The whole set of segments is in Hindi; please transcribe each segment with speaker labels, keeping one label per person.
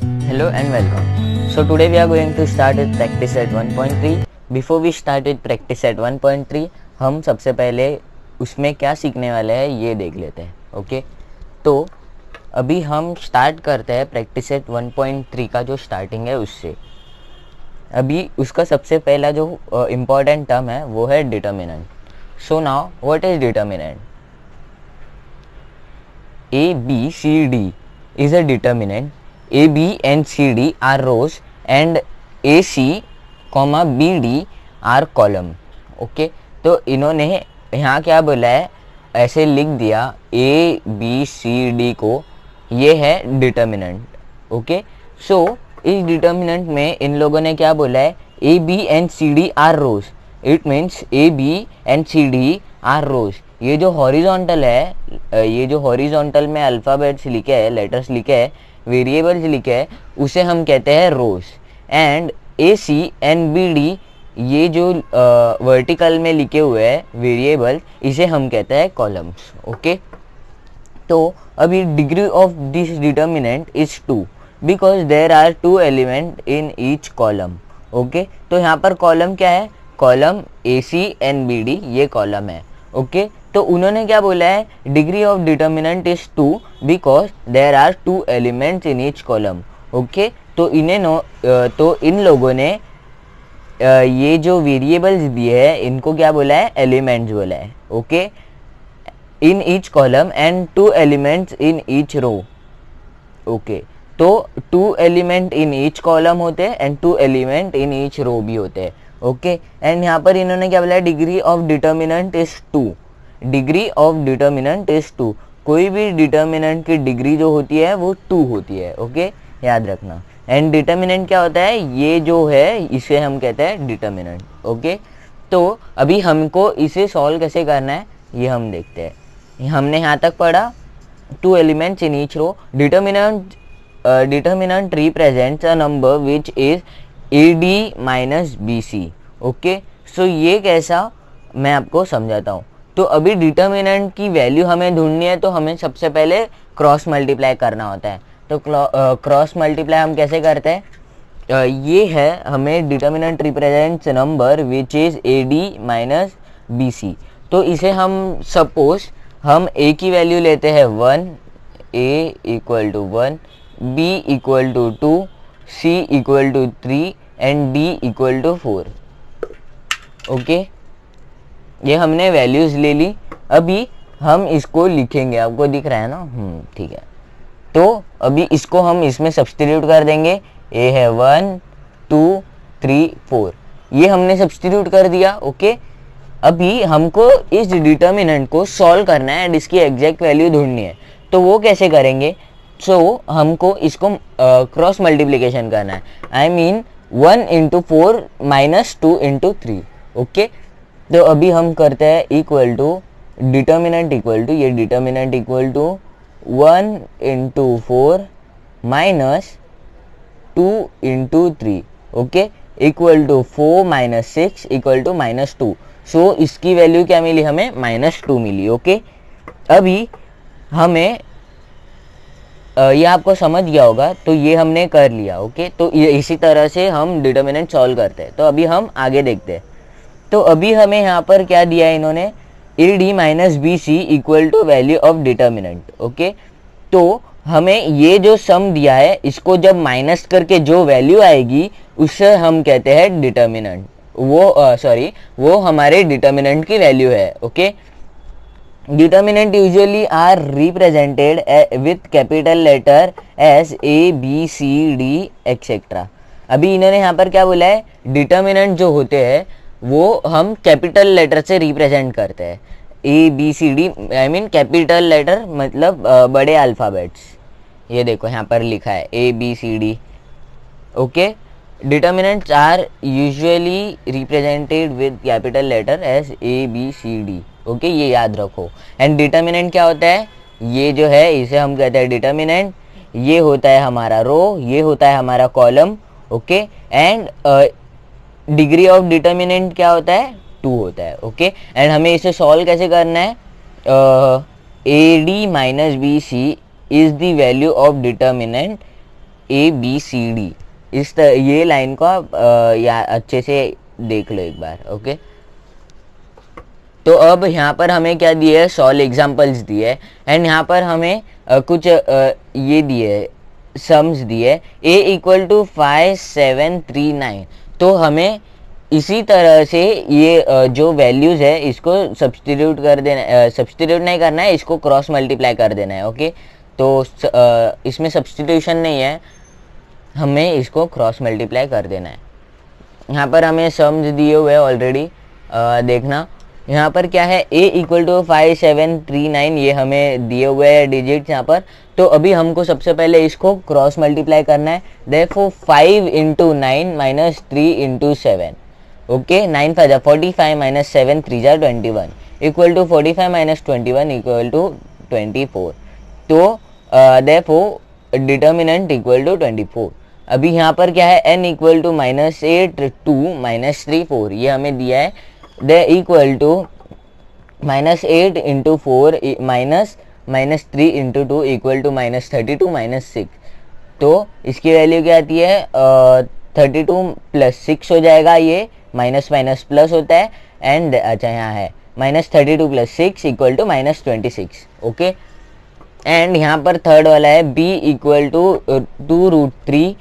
Speaker 1: Hello and welcome. So today we are going to start with practice at 1.3. Before we start with practice at 1.3, हम सबसे पहले उसमें क्या सीखने वाले हैं ये देख लेते हैं. ओके, तो अभी हम स्टार्ट करते हैं प्रैक्टिस एट 1.3 का जो स्टार्टिंग है उससे. अभी उसका सबसे पहला जो इम्पॉर्टेंट टर्म है वो है determinant. So now what is determinant? A, B, C, D is a determinant. A, B and C, D are rows and A, C, B, D are column. Okay, तो इन्होंने यहाँ क्या बोला है, ऐसे लिख दिया A, B, C, D को, ये है डिटर्मिनेंट. ओके, सो इस डिटर्मिनेंट में इन लोगों ने क्या बोला है, A, B and C, D are rows. It means A, B and C, D are rows. ये जो हॉरिजॉन्टल है, ये जो हॉरिजॉन्टल में अल्फ़ाबेट्स लिखे हैं, लेटर्स लिखे हैं, वेरिएबल्स लिखे हैं, उसे हम कहते हैं rows. And A, C and B, D ये जो वर्टिकल में लिखे हुए हैं वेरिएबल, इसे हम कहते हैं कॉलम्स. ओके, तो अभी degree of this determinant is 2 because there are 2 element in each column. Okay, तो यहाँ पर कॉलम क्या है, column A, C and B, D ये कॉलम है. ओके, तो उन्होंने क्या बोला है, degree of determinant is 2 because there are 2 elements in each column. Okay, तो तो इन लोगों ने ये जो वेरिएबल्स दिए हैं इनको क्या बोला है, एलिमेंट्स बोला है. Okay, in each column and 2 elements in each row. Okay, तो 2 एलिमेंट इन ईच कॉलम होते हैं and 2 element in each row भी होते हैं. ओके, एंड यहाँ पर इन्होंने क्या बोला है, degree of determinant is 2. Degree of determinant is 2. कोई भी डिटर्मिनेंट की डिग्री जो होती है वो 2 होती है. ओके, याद रखना. एंड डिटर्मिनेंट क्या होता है, ये जो है इसे हम कहते हैं डिटर्मिनेंट. ओके, तो अभी हमको इसे सॉल्व कैसे करना है ये हम देखते हैं. हमने यहाँ तक पढ़ा 2 elements in each row. Determinant represents a number which is AD minus BC. Okay, so ये कैसा मैं आपको समझाता हूँ. तो अभी डिटर्मिनेंट की वैल्यू हमें ढूंढनी है, तो हमें सबसे पहले क्रॉस मल्टीप्लाई करना होता है. तो क्रॉस मल्टीप्लाई हम कैसे करते हैं, ये है, हमें determinant represents number which is AD minus BC. तो इसे हम सपोज हम A की वैल्यू लेते हैं 1, A equal to 1, B equal to 2, C equal to 3 and D equal to 4. Okay, ये हमने वैल्यूज ले ली. अभी हम इसको लिखेंगे, आपको दिख रहा है ना, ठीक है. तो अभी इसको हम इसमें सब्स्टिट्यूट कर देंगे. A है 1, 2, 3, 4, ये हमने सब्स्टिट्यूट कर दिया. ओके, अभी हमको इस डिटर्मिनेंट को सॉल्व करना है एंड इसकी एग्जैक्ट वैल्यू ढूंढनी है. तो वो कैसे करेंगे, सो हमको इसको क्रॉस मल्टीप्लिकेशन करना है. I mean 1 into 4 minus 2 into 3. Okay, तो अभी हम करते हैं equal to determinant equal to, ये determinant equal to 1 into 4 minus 2 into 3. Okay, equal to 4 minus 6 equal to minus 2. So इसकी वैल्यू क्या मिली हमें, -2 मिली. ओके, अभी हमें ये आपको समझ गया होगा, तो ये हमने कर लिया. ओके, तो ये इसी तरह से हम डिटर्मिनेंट सॉल्व करते हैं. तो अभी हम आगे देखते हैं. तो अभी हमें यहाँ पर क्या दिया है इन्होंने, AD minus BC equal to value of determinant. Okay, तो हमें ये जो सम दिया है इसको जब माइनस करके जो वैल्यू आएगी उससे हम कहते हैं डिटर्मिनेंट. वो हमारे डिटर्मिनेंट की वैल्यू है. Okay, determinant usually are represented with capital letters A, B, C, D etcetera. अभी इन्होंने यहाँ पर क्या बोला है, डिटर्मिनेंट जो होते हैं वो हम कैपिटल लेटर से रिप्रेजेंट करते हैं. A, B, C, D I mean capital letter मतलब बड़े अल्फ़ाबेट्स. ये देखो यहाँ पर लिखा है A, B, C, D. Okay, determinants are usually represented with capital letters A, B, C, D. Okay, ये याद रखो. एंड डिटर्मिनेंट क्या होता है, ये जो है इसे हम कहते हैं डिटर्मिनेंट. ये होता है हमारा रो, ये होता है हमारा column. Okay, and degree of determinant क्या होता है, 2 होता है. ओके, एंड हमें इसे सॉल्व कैसे करना है, AD minus BC is the value of determinant ABCD, ये लाइन को आप या अच्छे से देख लो एक बार, ओके। तो अब यहाँ पर हमें क्या दिए है, सॉल्व एग्जाम्पल्स दिए है, एंड यहाँ पर हमें कुछ ये दिए है, सम्स दिए, a इक्वल टू 5739। तो हमें इसी तरह से ये जो वैल्यूज़ है इसको सब्सटीट्यूट कर देना, सब्सटीट्यूट नहीं करना है, इसको क्रॉस मल्टीप्लाई कर देना है, ओके। तो इसमें सब्सटीट्यूशन नहीं है, हमें इसको क्रॉस मल्टीप्लाई कर देना है। यहाँ पर हमें सम्स दिए हुए हैं ऑलरेडी, देखना यहाँ पर क्या है, a इक्वल टू 5739, ये हमें दिए हुए हैं डिजिट्स यहाँ पर। तो अभी हमको सबसे पहले इसको क्रॉस मल्टीप्लाई करना है, therefore 5 into 9 minus 3 into 7, okay. 9 5 45 minus 7 3 21 equal to 45 minus 21 equal to 24। तो देयरफॉर डिटर्मिनेंट इक्वल टू 24। अभी यहाँ पर क्या है, n इक्वल टू -8 2 -3 4, ये हमें दिया है। D equal to -8 into 4 -3 into 2 equal to -32 -6। तो इसकी वैल्यू क्या आती है, 32 + 6 हो जाएगा, ये माइनस माइनस प्लस होता है, एंड अच्छा यहाँ है -32 + 6 इक्वल टू -26, ओके। एंड यहाँ पर थर्ड वाला है b equal to 2√3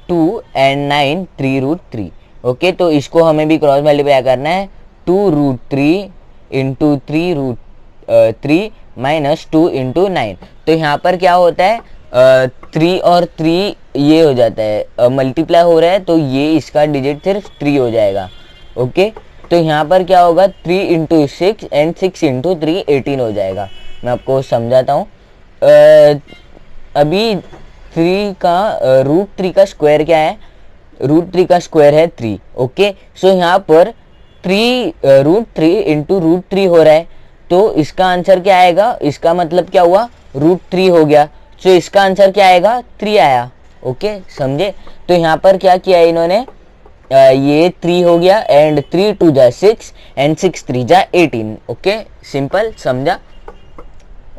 Speaker 1: 2 and 9 3√3, okay. तो इसको हमें भी क्रॉस मल्टीप्लाई करना है, 2√3 इंटू 3√3 माइनस 2 इंटू 9। तो यहाँ पर क्या होता है, 3 और 3 ये हो जाता है, मल्टीप्लाई हो रहा है, तो ये इसका डिजिट सिर्फ 3 हो जाएगा, ओके। तो यहाँ पर क्या होगा, 3 इंटू 6 एंड 6 इंटू 3 18 हो जाएगा। मैं आपको समझाता हूँ। अभी 3 का √3 का स्क्वायर क्या है, √3 का स्क्वायर है 3, ओके। सो यहाँ पर 3√3 इंटू √3 हो रहा है, तो इसका आंसर क्या आएगा, इसका मतलब क्या हुआ, √3 हो गया। सो इसका आंसर क्या आएगा, 3 आया, ओके, समझे। तो यहाँ पर क्या किया इन्होंने, ये 3 हो गया, एंड 3 2 जा 6 एंड 6 3 जा 18, ओके, सिंपल, समझा।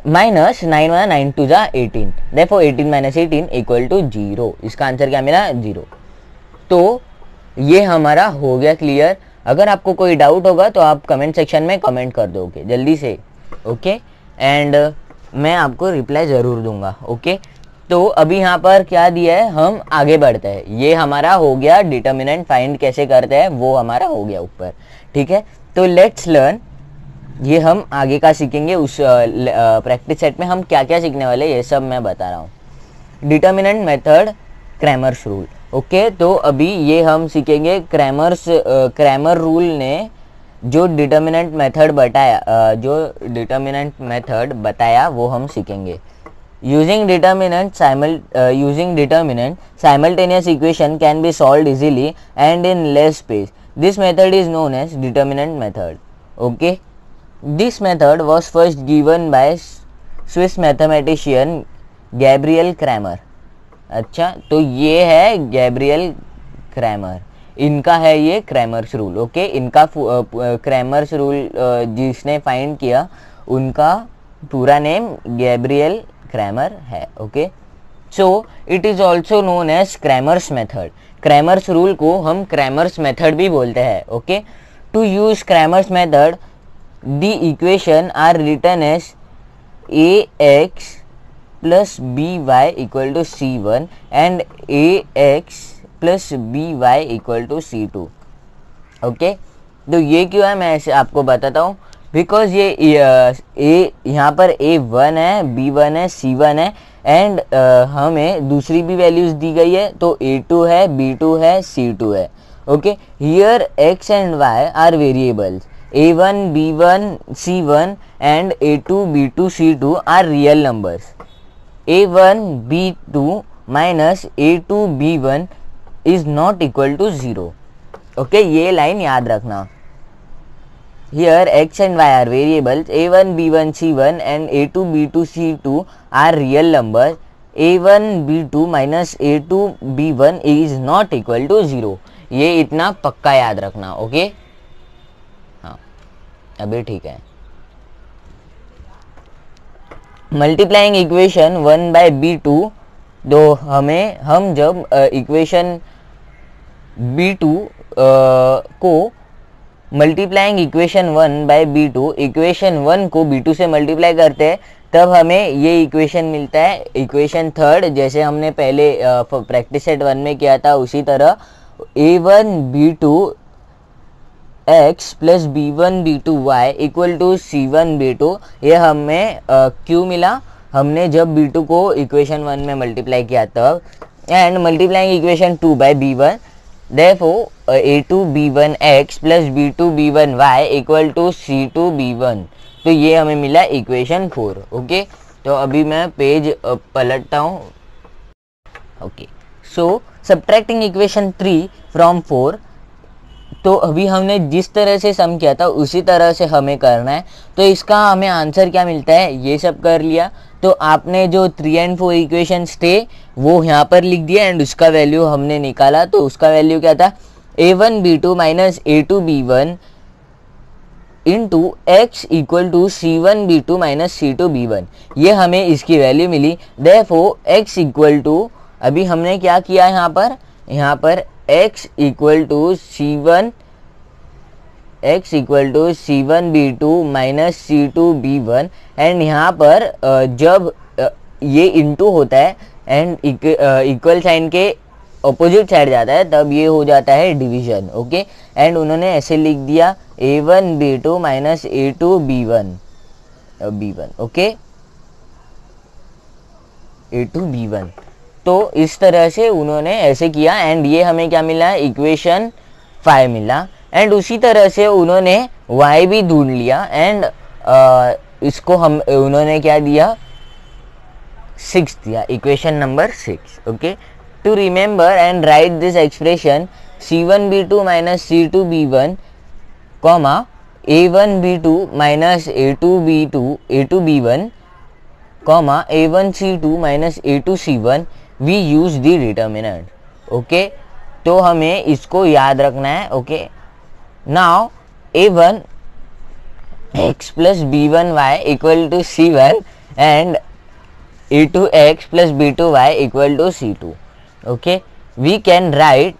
Speaker 1: माइनस 9 1 9 2 जा 18, देयरफॉर 18 माइनस 18 इक्वल टू 0। इसका आंसर क्या मिला, 0। तो ये हमारा हो गया क्लियर। अगर आपको कोई डाउट होगा तो आप कमेंट सेक्शन में कमेंट कर दोगे जल्दी से, ओके, एंड मैं आपको रिप्लाई ज़रूर दूंगा, ओके। तो अभी यहाँ पर क्या दिया है, हम आगे बढ़ते हैं। ये हमारा हो गया डिटर्मिनेंट फाइंड कैसे करते हैं, वो हमारा हो गया ऊपर, ठीक है। तो लेट्स लर्न, ये हम आगे का सीखेंगे। उस प्रैक्टिस सेट में हम क्या क्या सीखने वाले ये सब मैं बता रहा हूँ। Determinant method, Cramer's rule, okay. तो अभी ये हम सीखेंगे क्रैमर रूल ने जो डिटर्मिनेंट मेथड बताया वो हम सीखेंगे। Using determinant simultaneous equation can be solved easily and in less space. This method is known as determinant method, okay. This method was first given by Swiss mathematician Gabriel Cramer. अच्छा, तो ये है गैब्रियल क्रैमर, इनका है ये क्रैमर्स रूल, ओके। इनका क्रैमर्स रूल जिसने फाइंड किया उनका पूरा नेम गैब्रियल क्रैमर है, okay. So it is also known as Cramer's method. Cramer's rule को हम क्रैमर्स मेथड भी बोलते हैं, okay. To use Cramer's method the equation are written as ax plus by equal to c1 and ax plus by equal to c2, okay. तो ये क्यों है मैं ऐसे आपको बताता हूँ, बिकॉज ये यहाँ पर a1 है, b1 है, c1 है, एंड हमें दूसरी भी वैल्यूज दी गई है, तो a2 है, b2 है, c2 है, okay. Here x and y are variables, a1 b1 c1 and a2 b2 c2 are real numbers. a1 b2 minus a2 b1 is not equal to 0, okay, ये लाइन याद रखना। Here x and y are variables, a1 b1 c1 and a2 b2 c2 are real numbers. a1 b2 minus a2 b1 is not equal to 0, ये इतना पक्का याद रखना, ओके। अभी ठीक है। मल्टीप्लाइंग इक्वेशन 1 by b2 तो हम जब इक्वेशन B2 को multiplying equation 1 bye B2, equation 1 को B2 से मल्टीप्लाई करते हैं, तब हमें ये इक्वेशन मिलता है, इक्वेशन थर्ड, जैसे हमने पहले प्रैक्टिस सेट 1 में किया था उसी तरह A1 B2 x plus B1 B2 y equal to C1 B2। ये हमें क्यों मिला, हमने जब B2 को इक्वेशन 1 में मल्टीप्लाई किया तब, and multiplying equation 2 by B1, therefore A2 B1 x plus B2 B1 y equal to C2 B1। तो ये हमें मिला इक्वेशन 4। ओके, तो अभी मैं पेज पलटता हूँ। Okay, so subtracting equation 3 from 4, तो अभी हमने जिस तरह से सम किया था उसी तरह से हमें करना है। तो इसका हमें आंसर क्या मिलता है, ये सब कर लिया। तो आपने जो 3 एंड 4 इक्वेशंस थे वो यहाँ पर लिख दिया एंड उसका वैल्यू हमने निकाला। तो उसका वैल्यू क्या था, A1 B2 minus A2 B1 into x equal to C1 B2 minus C2 B1। ये हमें इसकी वैल्यू मिली। देयरफॉर x इक्वल टू, अभी हमने क्या किया यहाँ पर x equal to C1 B2 minus C2 B1, and यहाँ पर जब ये इंटू होता है एंड इक्वल साइन के ऑपोजिट साइड जाता है तब ये हो जाता है डिवीजन। ओके, एंड उन्होंने ऐसे लिख दिया A1 B2 minus A2 B1। Okay, A2 B1। तो इस तरह से उन्होंने ऐसे किया एंड ये हमें क्या मिला, इक्वेशन 5 मिला। एंड उसी तरह से उन्होंने y भी ढूंढ लिया एंड इसको उन्होंने क्या दिया, 6 दिया, equation number 6। Okay, to remember and write this expression C1 B2 minus C2 B1 comma A1 B2 minus A2 B1 comma A1 C2 minus A2 C1, we use the determinant. Okay, तो हमें इसको याद रखना है। Okay, now A1 x plus B1 y equal to C1 and A2 x plus B2 y equal to C2। Okay, we can write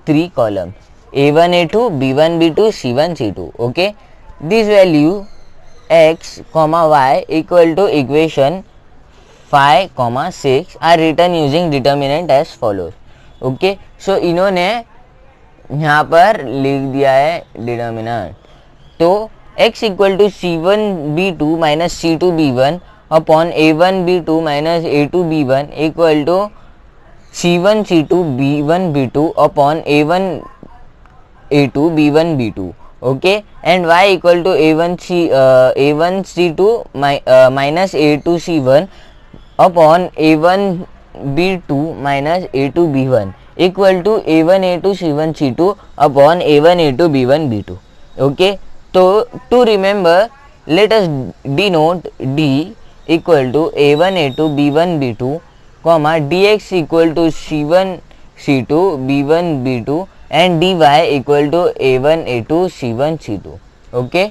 Speaker 1: 3 column A1 A2 B1 B2 C1 C2। Okay, this value x y equal to equation 5, 6 are written using determinant as follows। Okay, so इन्होंने यहाँ पर लिख दिया है डिटर्मिनेंट। तो x equal to C1 B2 minus C2 B1 upon A1 B2 minus A2 B1 equal to C1 C2 B1 B2 upon A1 A2 B1 B2। Okay, and y equal to A1 C2 minus A2 C1 upon A1 B2 minus A2 B1 equal to A1 A2 C1 C2 upon A1 A2 B1 B2। Okay, तो to remember let us denote D equal to A1 A2 B1 B2 comma dx equal to C1 C2 B1 B2 and dy equal to A1 A2 C1 C2। Okay,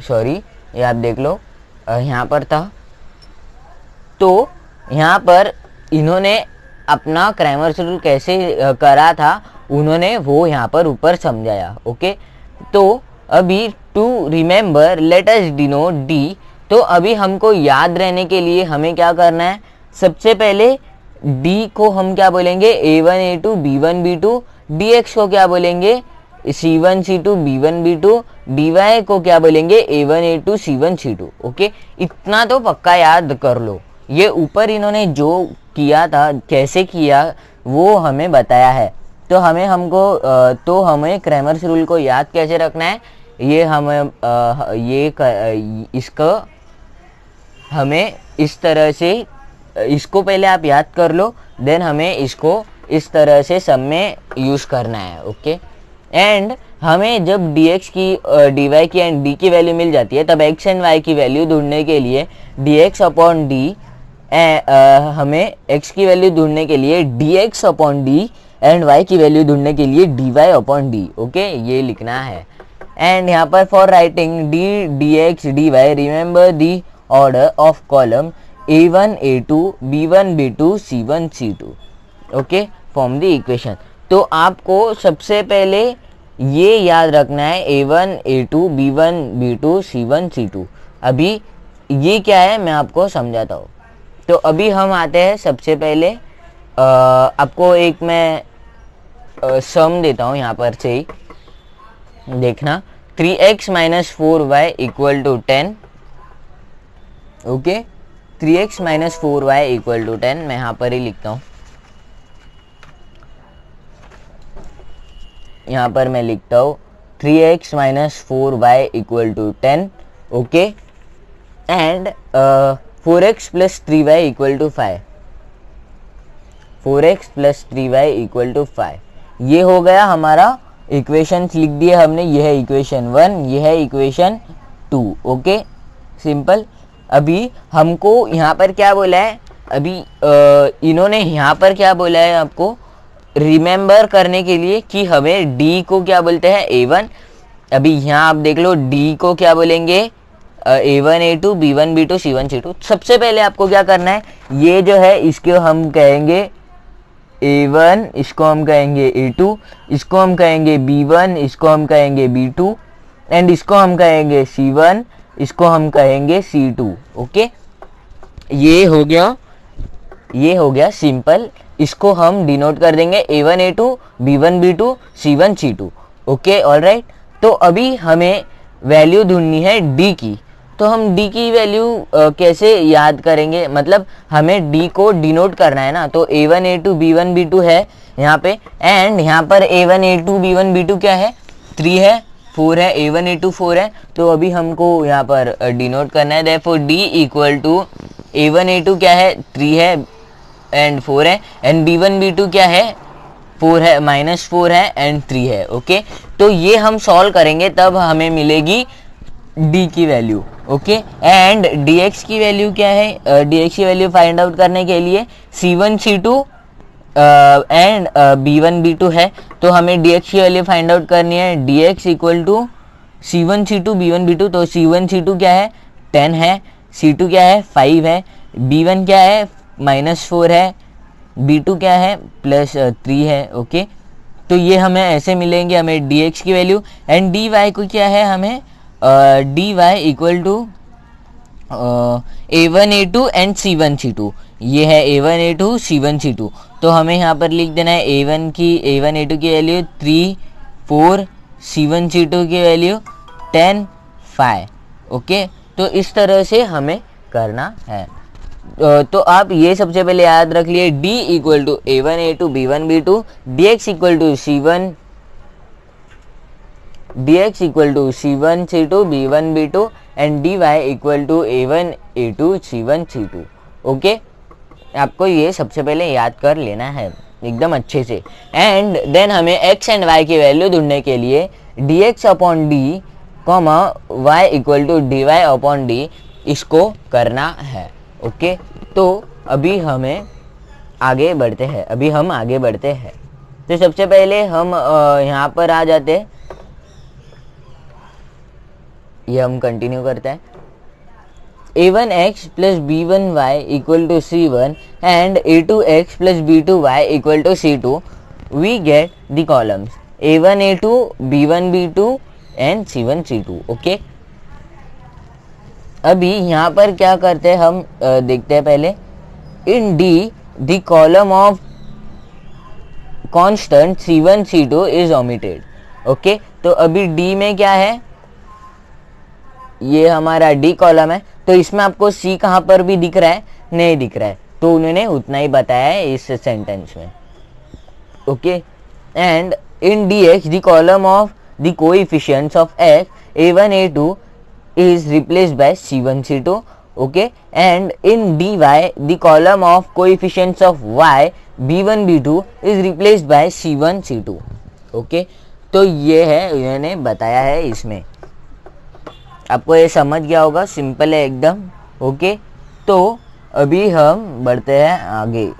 Speaker 1: sorry, ये आप देख लो यहाँ पर था। तो यहाँ पर इन्होंने अपना क्रैमर्स रूल कैसे करा था उन्होंने वो यहाँ पर ऊपर समझाया। ओके, तो अभी to remember let us denote D। तो अभी हमको याद रहने के लिए हमें क्या करना है, सबसे पहले D को हम क्या बोलेंगे, A1 A2 B1 B2, dx को क्या बोलेंगे, C1 C2 B1 B2, dy को क्या बोलेंगे, A1 A2 C1 C2। Okay, इतना तो पक्का याद कर लो। ये ऊपर इन्होंने जो किया था, कैसे किया, वो हमें बताया है। तो हमें क्रैमर्स रूल को याद कैसे रखना है, ये इसको हमें इस तरह से, इसको पहले आप याद कर लो, देन हमें इसको इस तरह से सब में यूज करना है। ओके, एंड हमें जब dx की dy की एंड d की वैल्यू मिल जाती है तब x एंड y की वैल्यू ढूंढने के लिए dx अपॉन d, हमें x की वैल्यू ढूंढने के लिए dx upon d and y की वैल्यू ढूंढने के लिए dy अपॉन d। ओके, ये लिखना है। एंड यहाँ पर for writing d dx dy remember the order of column A1 A2 B1 B2 C1 C2, okay, form the equation. तो आपको सबसे पहले ये याद रखना है A1 A2 B1 B2 C1 C2। अभी ये क्या है मैं आपको समझाता हूँ। तो अभी हम आते हैं सबसे पहले आपको एक मैं सम देता हूँ यहाँ पर से ही देखना। 3x minus 4y equal to 10, okay, 3x minus 4y equal to 10 मैं यहाँ पर ही लिखता हूँ। यहाँ पर मैं लिखता हूँ 3x minus 4y equal to 10, okay, and 4x plus 3y equal to 5, 4x plus 3y equal to 5। ये हो गया हमारा इक्वेशन, लिख दिए हमने। ये है इक्वेशन 1, ये है इक्वेशन 2, ओके, सिंपल। अभी हमको यहाँ पर क्या बोला है, अभी इन्होंने यहाँ पर क्या बोला है आपको रिमेंबर करने के लिए कि हमें d को क्या बोलते हैं A1। अभी यहाँ आप देख लो d को क्या बोलेंगे A1 A2 B1 B2 C1 C2। सबसे पहले आपको क्या करना है, ये जो है इसको हम कहेंगे A1, इसको हम कहेंगे A2, इसको हम कहेंगे B1, इसको हम कहेंगे B2 एंड इसको हम कहेंगे C1, इसको हम कहेंगे C2, ओके। ये हो गया सिंपल। इसको हम डिनोट कर देंगे A1 A2 B1 B2 C1 C2, okay, alright. तो अभी हमें वैल्यू ढूंढनी है d की। तो हम d की वैल्यू कैसे याद करेंगे, मतलब हमें d को डिनोट करना है ना। तो A1 A2 B1 B2 है यहाँ पे, एंड यहाँ पर A1 A2 B1 B2 क्या है 3 है 4 है, A1 A2 4 है। तो अभी हमको यहाँ पर डिनोट करना है, therefore d equal to A1 A2 क्या है 3 है एंड 4 है, एंड B1 B2 क्या है 4 है -4 है एंड 3 है, ओके। तो ये हम सॉल्व करेंगे तब हमें मिलेगी d की वैल्यू, ओके। एंड dx की वैल्यू क्या है, dx की वैल्यू फाइंड आउट करने के लिए C1 C2 and B1 B2 है। तो हमें dx की वैल्यू फाइंड आउट करनी है, dx equal to C1 C2 B1 B2। तो C1 C2 क्या है 10 है, C2 क्या है 5 है, B1 क्या है -4 है, B2 क्या है +3 है, ओके। तो ये हमें ऐसे मिलेंगे हमें dx की वैल्यू, एंड dy को क्या है हमें dy equal to A1 A2 and C1 C2। ये है A1 A2 C1 C2। तो हमें यहाँ पर लिख देना है A1 A2 की वैल्यू 3 4, C1 C2 की वैल्यू 10 5, ओके। तो इस तरह से हमें करना है। तो आप ये सबसे पहले याद रख लिए d equal to A1 A2 B1 B2, dx equal to C1 C2 B1 B2 and dy equal to A1 A2 C1 C2, okay. आपको ये सबसे पहले याद कर लेना है एकदम अच्छे से। एंड देन हमें x एंड y की वैल्यू ढूंढने के लिए dx upon d y equal to dy upon d इसको करना है, ओके। तो अभी हम आगे बढ़ते हैं। तो सबसे पहले हम यहाँ पर आ जाते हैं, ये हम कंटिन्यू करते हैं। A1x plus B1y equal to C1 and A2x plus B2y equal to C2। We get the columns A1 A2 B1 B2 and C1 C2, okay. अभी यहाँ पर क्या करते हैं हम देखते हैं पहले। इन D the column of constant C1 C2 is omitted, okay. तो अभी D में क्या है, ये हमारा D कॉलम है। तो इसमें आपको C कहाँ पर भी दिख रहा है, नहीं दिख रहा है, तो उन्होंने उतना ही बताया है इस सेंटेंस में, okay. And in dx the column of the coefficients of x A1 A2 is replaced by C1 C2, okay, and in dy the column of coefficients of y B1 B2 is replaced by C1 C2, okay। तो ये है उन्होंने बताया है इसमें, आपको ये समझ गया होगा, सिंपल है एकदम, ओके। तो अभी हम बढ़ते हैं आगे।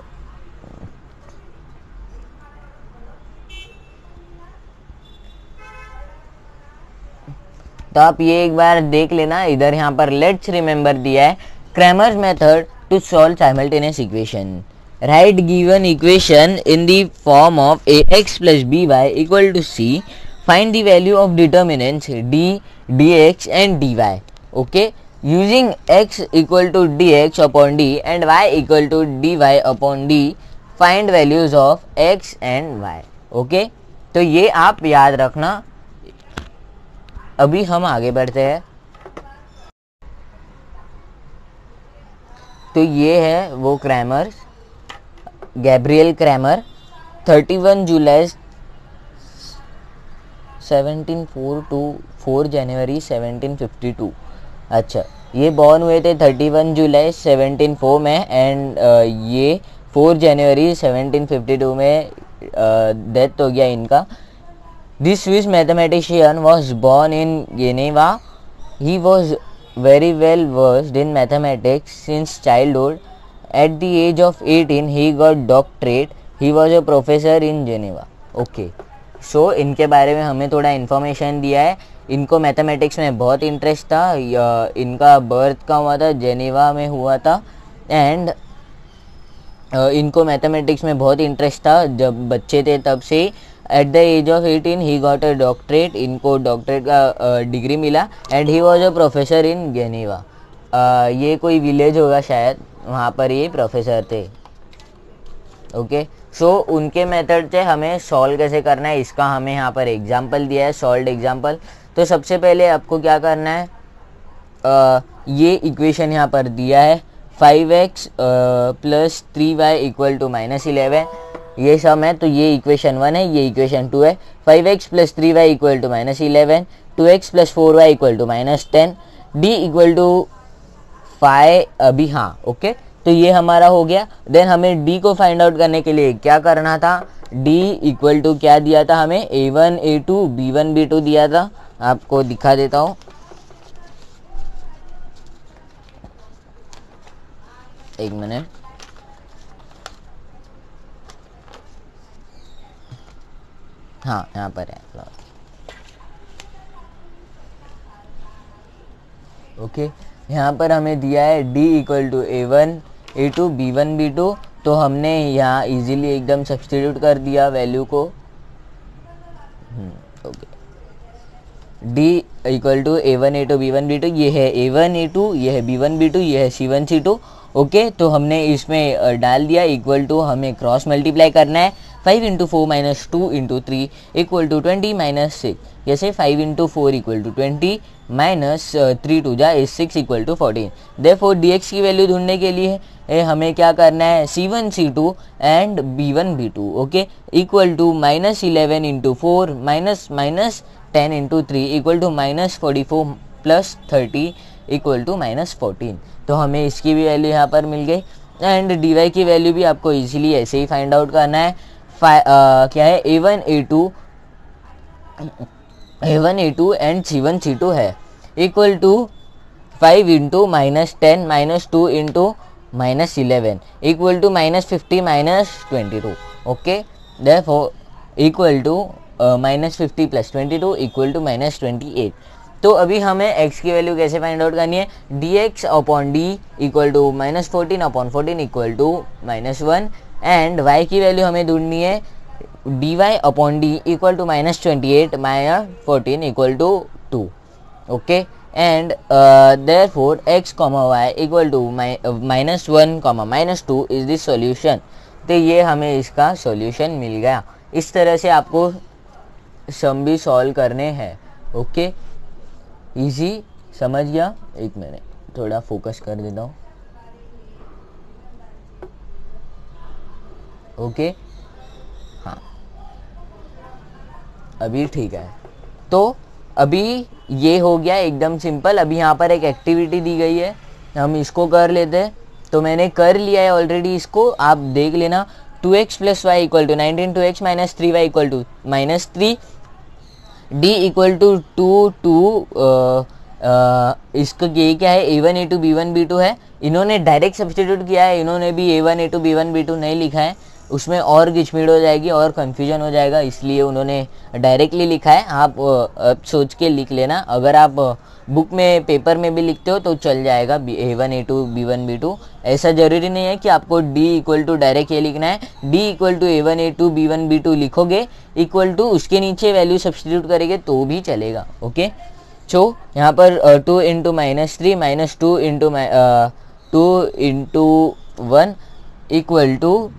Speaker 1: तो आप ये एक बार देख लेना, इधर यहाँ पर लेट्स रिमेंबर दिया है Cramer's method to solve simultaneous equation. Write given equation in the form of ax plus by equal to c. Find the value of determinants d, dx and dy. Okay, using x equal to dx upon d and y equal to dy upon d, find values of x and y. Okay, तो ये आप याद रखना. अभी हम आगे बढ़ते हैं. तो ये है वो क्रैमर, गैब्रियल क्रैमर, 31 जुलाई 1704 टू 4 जनवरी 1752. अच्छा, ये बॉर्न हुए थे 31 जुलाई 1704 में एंड ये 4 जनवरी 1752 में डेथ हो गया इनका. This Swiss mathematician was born in Geneva. He was very well versed in mathematics since childhood. At the age of 18 he got doctorate. He was a professor in Geneva. Okay, so इनके बारे में हमें थोड़ा इन्फॉर्मेशन दिया है. इनको मैथमेटिक्स में बहुत इंटरेस्ट था. इनका बर्थ का हुआ था जेनेवा में हुआ था एंड इनको मैथमेटिक्स में बहुत इंटरेस्ट था जब बच्चे थे तब से. At the age of 18 he got a doctorate. इनको डॉक्टरेट का डिग्री मिला and he was a professor in Geneva. ये कोई विलेज होगा शायद, वहाँ पर ये प्रोफेसर थे. ओके, सो उनके मेथड से हमें सॉल्व कैसे करना है इसका हमें यहाँ पर एग्जाम्पल दिया है, सॉल्व्ड एग्जाम्पल. तो सबसे पहले आपको क्या करना है, ये इक्वेशन यहाँ पर दिया है 5x plus 3y equal to -11. ये सम है तो ये इक्वेशन 1 है, ये इक्वेशन 2 है. 5x plus 3y equal to -11, 2x plus 4y equal to -10, d equal to 5. अभी हाँ ओके, तो ये हमारा हो गया. देन हमें d को फाइंड आउट करने के लिए क्या करना था, d इक्वल टू क्या दिया था हमें, a1 a2 b1 b2 दिया था. आपको दिखा देता हूँ. एक मिनट. हाँ यहाँ पर है. ओके, यहाँ पर हमें दिया है d equal to a1 a2 b1 b2. तो हमने यहाँ इजीली एकदम सब्स्टिट्यूट कर दिया वैल्यू को. Okay, d equal to a1 a2 b1 b2. ये है a1 a2, ये है b1 b2, ये है c1 c2. ओके, तो हमने इसमें डाल दिया. इक्वल टू हमें क्रॉस मल्टीप्लाई करना है. 5 into 4 minus 2 into 3 equal to 20 minus 6. जैसे 5 into 4 equal to 20 minus 3 two जा is 6 equal to 14. Therefore dx की वैल्यू ढूंढने के लिए हमें क्या करना है, c1 c2 and b1 b2. Okay, equal to -11 into 4 minus 10 into 3 equal to -44 plus 30 equal to -14. तो हमें इसकी भी वैल्यू यहाँ पर मिल गई. एंड dy की वैल्यू भी आपको इजीली ऐसे ही फाइंड आउट करना है. क्या है, a1 a2 and c1 c2 है. Equal to 5 into -10 minus 2 into -11 equal to -50 minus 22. Okay, therefore equal to -50 plus 22 equal to -28. तो अभी हमें x की वैल्यू कैसे फाइंड आउट करनी है, dx upon D equal to -14 upon 14 equal to -1. And y की वैल्यू हमें ढूंढनी है dy upon D equal to -28 minus 14 equal to 2. Okay, and therefore x comma y equal to -1 comma -2 is this solution. तो ये हमें इसका सॉल्यूशन मिल गया. इस तरह से आपको सम भी सॉल्व करने हैं. ओके, इजी समझ गया. एक मिनट थोड़ा फोकस कर देता हूँ. ओके, हाँ अभी ठीक है. तो अभी ये हो गया एकदम सिंपल. अभी यहाँ पर एक एक्टिविटी दी गई है, हम इसको कर लेते हैं. तो मैंने कर लिया है ऑलरेडी, इसको आप देख लेना. 2x plus Y equal to 19, 2x minus 3y equal to -3, d equal to 2 इसका ये क्या है, a1 a2 b1 b2 है. इन्होंने डायरेक्ट सब्स्टिट्यूट किया है, इन्होंने भी a1 a2 b1 b2 नहीं लिखा है. उसमें और गिचमिड़ हो जाएगी और कन्फ्यूजन हो जाएगा, इसलिए उन्होंने डायरेक्टली लिखा है। आप सोच के लिख लेना, अगर आप बुक में पेपर में भी लिखते हो तो चल जाएगा, A1 A2 B1 B2। ऐसा ज़रूरी नहीं है कि आपको D इक्वल टू डायरेक्ट ये लिखना है। D equal to A1 A2 B1 B2 लिखोगे, इक्वल टू उसके नीचे वैल्यू सब्सटीट्यूट करेंगे तो भी चलेगा। ओके, सो यहाँ पर 2 into -3 minus 2 into 1 equal to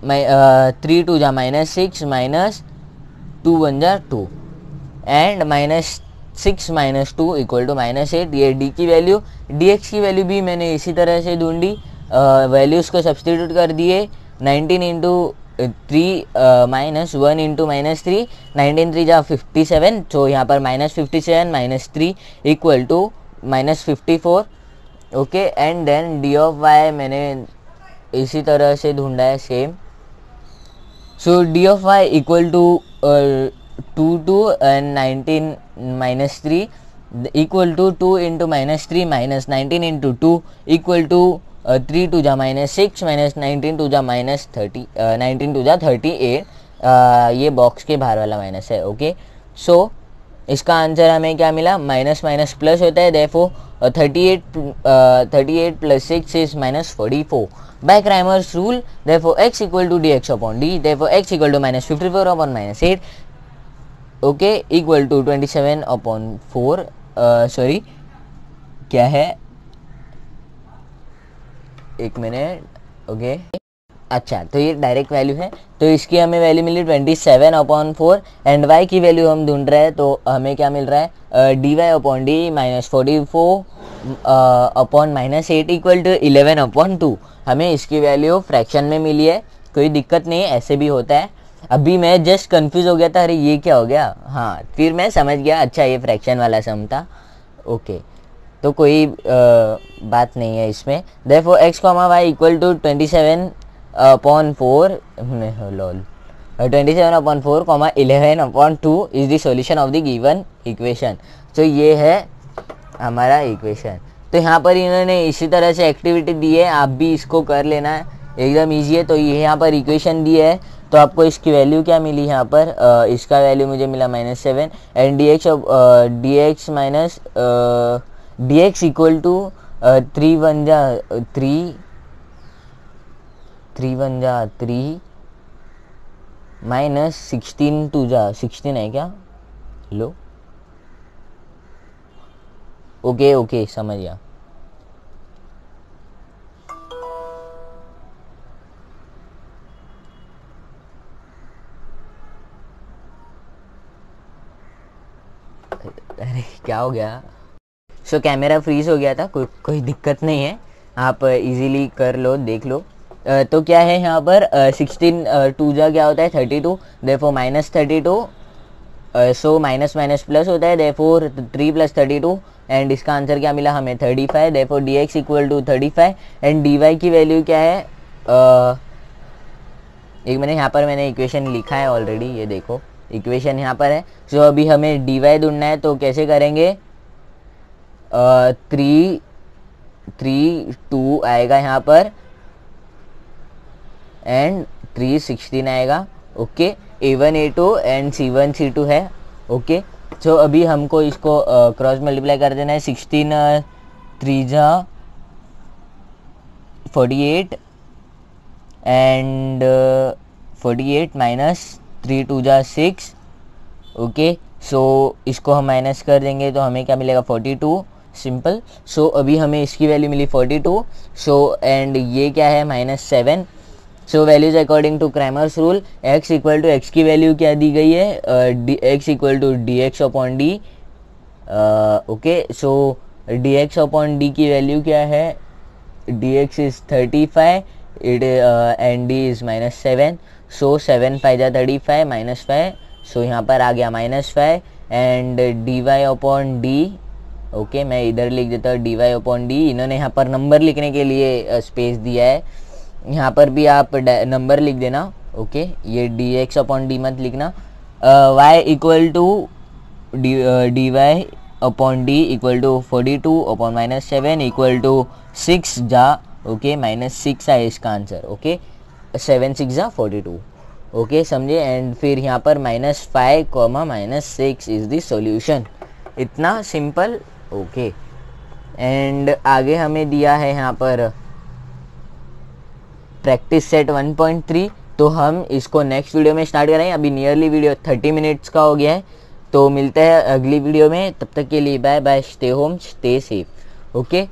Speaker 1: 3 2 जा -6 माइनस 2 1 जा 2 एंड -6 माइनस 2 इक्वल टू -8। ये डी की वैल्यू, dx की वैल्यू भी मैंने इसी तरह से ढूंढी, वैल्यूज़ को सब्सटीट्यूट कर दिए। 19 इंटू 3 माइनस 1 इंटू -3, 19 3 जा 57, तो यहाँ पर -57 -3 equal to -54। Okay, and then D of Y मैंने इसी तरह से ढूंढा है same. So D of Y equal to 2 and 19 -3 equal to 2 into -3 minus 19 into 2 equal to 3 2 जा -6 माइनस 19 2 जा -30 19 2 जा 38। ये बॉक्स के बाहर वाला माइनस है। ओके, सो इसका आंसर हमें क्या मिला, माइनस माइनस प्लस होता है, therefore 38 plus 6 is -44। By Cramer's rule, therefore x equal to dx upon d, therefore x equal to -54 upon -8, okay, equal to 27 upon 4, sorry क्या है, एक मिनट। ओके, अच्छा, तो ये डायरेक्ट वैल्यू है, तो इसकी हमें वैल्यू मिली 27 अपॉन 4 एंड y की वैल्यू हम ढूंढ रहे हैं, तो हमें क्या मिल रहा है, dy upon D -44 upon -8 equal to 11 upon 2। हमें इसकी वैल्यू फ्रैक्शन में मिली है, कोई दिक्कत नहीं है, ऐसे भी होता है। अभी मैं जस्ट कंफ्यूज हो गया था, अरे ये क्या हो गया, हाँ फिर मैं समझ गया, अच्छा ये फ्रैक्शन वाला सम था। ओके, तो कोई बात नहीं है इसमें। Therefore x, y equal to 27 upon 4 लॉल 27 upon 4 11 upon 2 is the solution of the given equation. तो ये है हमारा इक्वेशन। तो यहाँ पर इन्होंने इसी तरह से एक्टिविटी दी है, आप भी इसको कर लेना है, एकदम ईजी है। तो ये यहाँ पर इक्वेशन दी है, तो आपको इसकी वैल्यू क्या मिली यहाँ पर, इसका वैल्यू मुझे मिला -7 and dx minus dx equal to 3 1 जा 3 माइनस 16 2 जा 16 है क्या, लो ओके समझ गया। अरे क्या हो गया, सो कैमरा फ्रीज हो गया था, कोई दिक्कत नहीं है, आप इजीली कर लो, देख लो। तो क्या है यहाँ पर 16 2 जा क्या होता है 32, therefore -32, so minus minus plus होता है, देयरफॉर 3 + 32 एंड इसका आंसर क्या मिला हमें 35, therefore dx equal to 35 and dy की वैल्यू क्या है, एक मिनट, यहाँ पर मैंने इक्वेशन लिखा है ऑलरेडी, ये देखो इक्वेशन यहाँ पर है। सो अभी हमें dy ढूंढना है, तो कैसे करेंगे, 3 3 2 आएगा यहाँ पर एंड 3 16 आएगा। Okay, A1 A2 and C1 C2 है। ओके, सो अभी हमको इसको क्रॉस मल्टीप्लाई कर देना है, 16 3 जा 48 एंड 48 माइनस 3 2 जा 6। ओके, सो इसको हम माइनस कर देंगे तो हमें क्या मिलेगा 42, सिंपल। सो अभी हमें इसकी वैल्यू मिली 42, सो एंड ये क्या है -7। So values according to Cramer's rule, x equal to x की वैल्यू क्या दी गई है, x equal to dx upon D. Okay, so dx upon D की वैल्यू क्या है, dx is 35 and d is -7, so 7 5 जा 35 -5, सो यहाँ पर आ गया -5 and dy upon D. Okay, मैं इधर लिख देता हूँ dy अपॉन डी, इन्होंने यहाँ पर नंबर लिखने के लिए स्पेस दिया है, यहाँ पर भी आप नंबर लिख देना। ओके, ये dx अपॉन डी मत लिखना। y equal to dy upon D equal to 42 upon -7 equal to 6 जा। ओके, -6 है इसका आंसर। ओके, 7 6 42, ओके समझे। एंड फिर यहाँ पर -5 -6 इज द सॉल्यूशन, इतना सिंपल, ओके। एंड आगे हमें दिया है यहाँ पर प्रैक्टिस सेट 1.3, तो हम इसको नेक्स्ट वीडियो में स्टार्ट करेंगे। अभी नियरली वीडियो 30 मिनट्स का हो गया है, तो मिलते हैं अगली वीडियो में। तब तक के लिए bye bye, stay home, stay safe, okay.